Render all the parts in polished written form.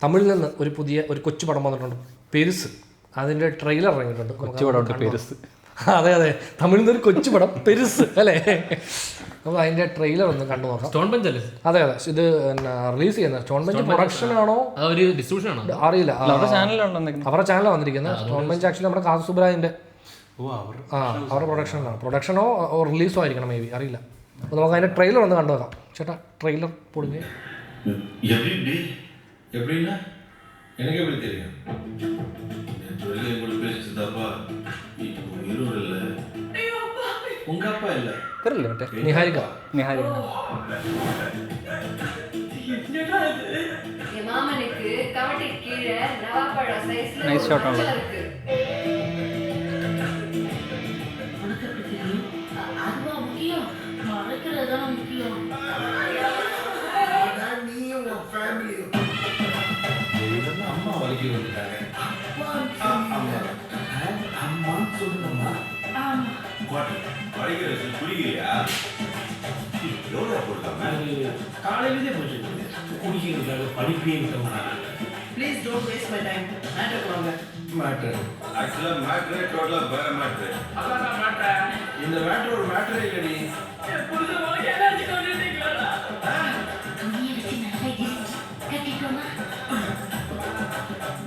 തമിഴിൽ നിന്ന് ഒരു കൊച്ചു പടം വന്നിട്ടുണ്ട്, പെരുസ്. അതിൻ്റെ ട്രെയിലർ ഇറങ്ങിയിട്ടുണ്ട്. പെരുസ്, അതെ അതെ, തമിഴിൽ നിന്നൊരു കൊച്ചു പടം പെരുസ് അല്ലേ. അപ്പോൾ അതിൻ്റെ ട്രെയിലർ ഒന്ന് കണ്ടു നോക്കാം. സ്റ്റോൺ ബെഞ്ച് അല്ലേ? അതെ അതെ, ഇത് റിലീസ് ചെയ്യുന്നത് സ്റ്റോൺ ബെഞ്ച് പ്രൊഡക്ഷൻ ആണോ ഡിസ്ട്രിബ്യൂഷൻ ആണോ അറിയില്ല. അവരുടെ ചാനലാണ് വന്നിരിക്കുന്നത്. സ്റ്റോൺ ബെഞ്ച് ആക്ച്വലി നമ്മുടെ കാസു സുബ്രാജിൻ്റെ അവരുടെ പ്രൊഡക്ഷനോ റിലീസോ ആയിരിക്കണം, മേ ബി, അറിയില്ല. അപ്പോൾ നമുക്ക് അതിൻ്റെ ട്രെയിലർ ഒന്ന് കണ്ടു നോക്കാം. ചേട്ടാ ട്രെയിലർ പൊടിഞ്ഞ് எனக்கு எப்படி தெரியும்? சொல்லி உங்களுக்கு பேசிட்டு தாப்பா உயிரும் இல்லை, உங்க அப்பா இல்லை, നിഹാരിക. மாமனுக்கு கவட்டி கீழே நவாப்பழ சைஸ்ல நைஸ் ஷாட் ஆனது. அதுவா முக்கியம், மறக்கிறதா முக்கியம். நீயும் உன் ஃபேமிலியும் அம்மா வலிக்கு வந்துட்டாங்க. அம்மான்னு சொல்லணுமா? வலிக்கிறது புரியலையா? எவ்வளோ போட்டாங்க? காலையிலே போச்சு குடிக்கிறதுக்காக படிப்பே விட்டோம்னா. Please don't waste my time. Matter வாங்க. மேட்டர் ஆக்சுவலாக மேட்ரே டோட்டலாக வேற மேட்ரு. அதான் மேட்டர். இந்த மேட்ரு ஒரு மேட்டரே இல்லடி. புரிஞ்சு உங்களுக்கு எனர்ஜி கொண்டுட்டீங்களா? துணியை வச்சு நல்லா இடிச்சு கட்டிட்டோமா?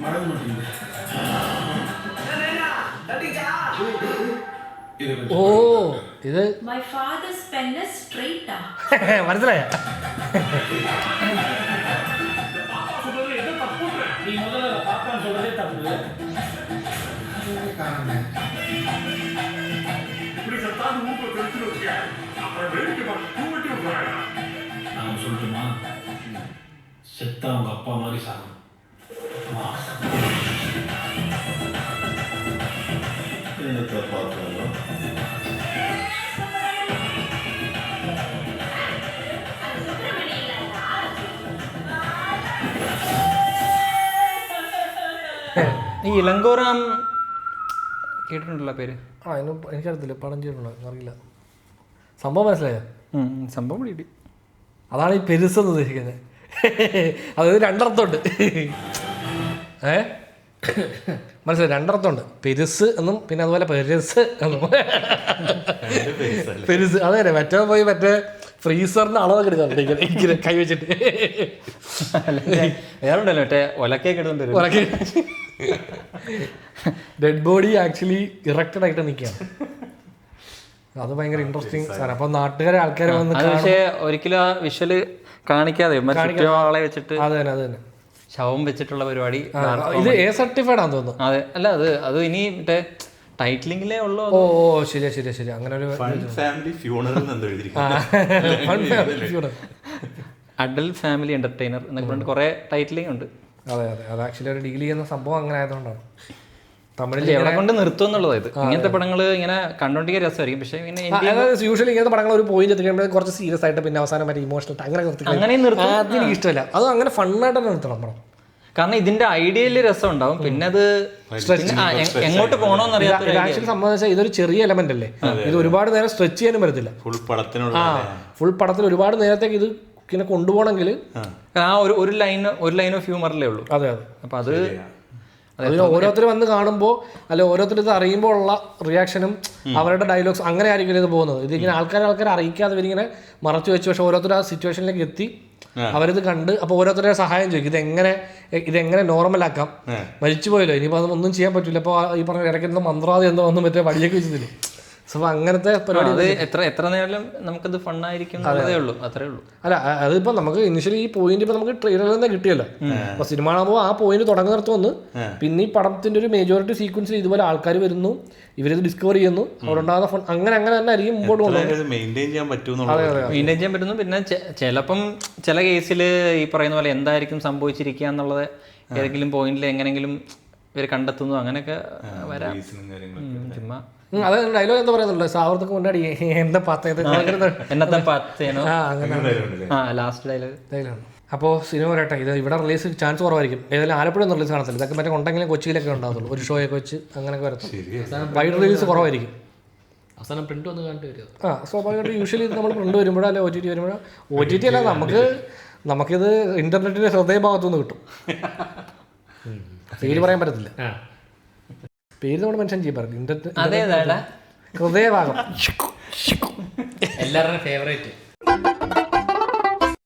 மடம் முடியுது. ഓ ഇത് My father's pen is straight ah. മനസ്സിലായ? சொல்றது எது தப்பு? நீ முதல்ல பாப்பான்னு சொல்றதே தப்பு. இப்படி சத்தாந்து மூப்பை கழிச்சு வச்சுக்க, அப்புறம் வேடிக்கை பார்த்து தூவட்டி விடுறாங்க. நான் சொல்லட்டுமா? செத்தா அவங்க அப்பா மாதிரி சாகும். என்னத்தை பார்த்தாலும் ഈ ഇളങ്കോറാം കേട്ടിട്ടുണ്ടല്ലോ പേര്? എനിക്കറിയത്തില്ല, പടം ചെയ്തിട്ടുണ്ടോ അറിയില്ല. സംഭവം മനസ്സിലായോ? സംഭവം പിടി. അതാണ് ഈ പെരുസ് എന്ന് ഉദ്ദേശിക്കുന്നത്. അതായത് രണ്ടർത്ഥമുണ്ട്. മനസ്സിലായി, രണ്ടർത്ഥമുണ്ട്. പെരുസ് എന്നും പിന്നെ അതുപോലെ പെരുസ് എന്നും. പെരുസ് അതെ തന്നെ. മറ്റേ പോയി മറ്റേ ഫ്രീസറിന്റെ അളവൊക്കെ എടുക്കാറുണ്ട് ഇങ്ങനെ കൈ വെച്ചിട്ട്. വേറെ ഉണ്ടല്ലോ മറ്റേ ഒലക്കേക്ക് എടുത്തോണ്ട് ഡെഡ് ബോഡി ആക്ച്വലി ഇറക്റ്റഡ് ആയിട്ട് നിൽക്കുകയാണ്. അത് ഭയങ്കര ഇൻട്രസ്റ്റിംഗ് സാധനം. അപ്പൊ നാട്ടുകാരെ ആൾക്കാരെ വന്ന് പക്ഷേ ഒരിക്കലും ആ വിഷ്വല് കാണിക്കാതെ ആളെ വെച്ചിട്ട് അത് തന്നെ ശവം വെച്ചിട്ടുള്ള പരിപാടി. ഇത് എ സർട്ടിഫൈഡ് ആണെന്ന് തോന്നുന്നു. അതെ, അല്ല അത് ഇനി മറ്റേ ടൈറ്റിലിംഗിലേ ഉള്ളൂ. ഓ ശരി അങ്ങനെ ഒരു family funeral adult family entertainer എന്നൊക്കെ പറഞ്ഞിട്ട് കുറെ ടൈറ്റിലിംഗ് ഉണ്ട്. അതെ അത് ആക്ച്വലി ഒരു ഡീൽ ചെയ്യുന്ന സംഭവം അങ്ങനെ ആയതുകൊണ്ടാണ്. തമിഴിൽ എവിടെ കൊണ്ട് നിർത്തും എന്നുള്ളത്. ഇത് ഇങ്ങനത്തെ പടങ്ങൾ ഇങ്ങനെ കണ്ടോണ്ടിരിക്കാൻ രസമായിരിക്കും, പക്ഷേ യൂഷ്വലി ഇങ്ങനത്തെ പടങ്ങൾ ഒരു പോയിന്റ് എത്തിക്കുമ്പോൾ കുറച്ച് സീരിയസ് ആയിട്ട് പിന്നെ അവസാനം വരെ ഇമോഷണൽ അങ്ങനെ എനിക്ക് ഇഷ്ടമല്ല. അത് അങ്ങനെ ഫണ്ണായിട്ട് തന്നെ നിർത്തണം പടം. കാരണം ഇതിന്റെ ഐഡിയയില് രസം ഉണ്ടാവും, പിന്നെ അത് എങ്ങോട്ട് പോകണമെന്ന് അറിയാത്ത. ആക്ച്വലി സംബന്ധിച്ചാൽ ഇതൊരു ചെറിയ എലമെന്റ് അല്ലേ, ഇത് ഒരുപാട് നേരം സ്ട്രെച്ച് ചെയ്യാനും പറ്റത്തില്ല. ഫുൾ പടത്തിൽ ഒരുപാട് നേരത്തേക്ക് ഇത് ഇങ്ങനെ കൊണ്ടുപോകണമെങ്കിൽ ആ ഒരു ലൈൻ ഓഫ് ഹ്യൂമറിലേ ഉള്ളൂ. അതെ അപ്പൊ അത് ഓരോരുത്തർ വന്ന് കാണുമ്പോൾ അല്ലെ ഓരോരുത്തർ ഇത് അറിയുമ്പോൾ ഉള്ള റിയാക്ഷനും അവരുടെ ഡയലോഗ്സ് അങ്ങനെ ആയിരിക്കും ഇത് പോകുന്നത്. ഇതിങ്ങനെ ആൾക്കാരെ അറിയിക്കാതെ ഇവരിങ്ങനെ മറച്ചു വെച്ച്, പക്ഷെ ഓരോരുത്തർ ആ സിറ്റുവേഷനിലേക്ക് എത്തി അവരിത് കണ്ട് അപ്പോൾ ഓരോരുത്തരുടെ സഹായം ചോദിക്കും. ഇതെങ്ങനെ നോർമലാക്കാം, മരിച്ചു പോയല്ലോ ഇനിയിപ്പോൾ അതൊന്നും ചെയ്യാൻ പറ്റില്ല. അപ്പോൾ ഈ പറഞ്ഞ ഇടയ്ക്ക് മന്ത്രവാദി എന്തോ ഒന്നും മറ്റേ വടിയൊക്കെ വെച്ചതില്ലേ. സോ അങ്ങനത്തെ പരിപാടി എത്ര നേരം നമുക്കത് ഫണ്ണായിരിക്കും, അത്രേ ഉള്ളൂ. അല്ല അതിപ്പോ നമുക്ക് ഇനിഷ്യലി ഈ പോയിന്റ് ഇപ്പൊ നമുക്ക് ട്രെയിലറിൽ തന്നെ കിട്ടിയല്ലോ. അപ്പൊ സിനിമ കാണുമ്പോൾ ആ പോയിന്റ് തുടങ്ങുന്നിടത്ത് വന്ന് പിന്നെ ഈ പടത്തിന്റെ ഒരു മെജോറിറ്റി സീക്വൻസിൽ ഇതുപോലെ ആൾക്കാർ വരുന്നു, ഇവരിത് ഡിസ്കവർ ചെയ്യുന്നു, അവിടെ ഉണ്ടാകുന്ന ഫൺ അങ്ങനെ തന്നെ ആയിരിക്കും മുമ്പോട്ട് പോകുന്നത്. മെയിൻറ്റെയിൻ ചെയ്യാൻ പറ്റുന്നു. പിന്നെ ചിലപ്പം ചില കേസിൽ ഈ പറയുന്ന പോലെ എന്തായിരിക്കും സംഭവിച്ചിരിക്കുക എന്നുള്ളത് ഏതെങ്കിലും പോയിന്റിൽ എങ്ങനെങ്കിലും ഇവർ കണ്ടെത്തുന്നു, അങ്ങനെയൊക്കെ വരാം. ചുമ്മാ അത് ഡയലോഗ് എന്താ പറയുന്നുണ്ട്, സാവർത്തക്ക് മുന്നാടി എന്താ ലാസ്റ്റ് ഡയലോഗ്. അപ്പോൾ സിനിമ വരട്ടെ. ഇത് ഇവിടെ റിലീസ് ചാൻസ് കുറവായിരിക്കും. ഏതായാലും ആലപ്പുഴ ഒന്നും റിലീസ് കാണത്തില്ല. ഇതൊക്കെ മറ്റേ ഉണ്ടെങ്കിലും കൊച്ചിയിലൊക്കെ ഉണ്ടാകത്തുള്ളൂ, ഒരു ഷോയൊക്കെ വെച്ച് അങ്ങനെയൊക്കെ വരത്തുള്ളൂ. വൈഡ് റിലീസ് കുറവായിരിക്കും. അവസാനം പ്രിന്റ് ഒന്ന് കണ്ടു വരിക. സ്വാഭാവികമായിട്ട് യൂഷ്വലി നമ്മൾ പ്രിന്റ് വരുമ്പോഴോ അല്ലെ OTT വരുമ്പോഴോ, OTT അല്ല നമുക്ക് നമുക്കിത് ഇന്റർനെറ്റിന്റെ ഹൃദയഭാഗത്തുനിന്ന് കിട്ടും. പേര് പറയാൻ പറ്റത്തില്ല, ആ പേര് നമ്മൾ മെൻഷൻ ചെയ്യാൻ പറയും. ഇന്റർനെറ്റ് അതേതാടാ ഹൃദയഭാഗം എല്ലാവരുടെയും ഫേവറേറ്റ്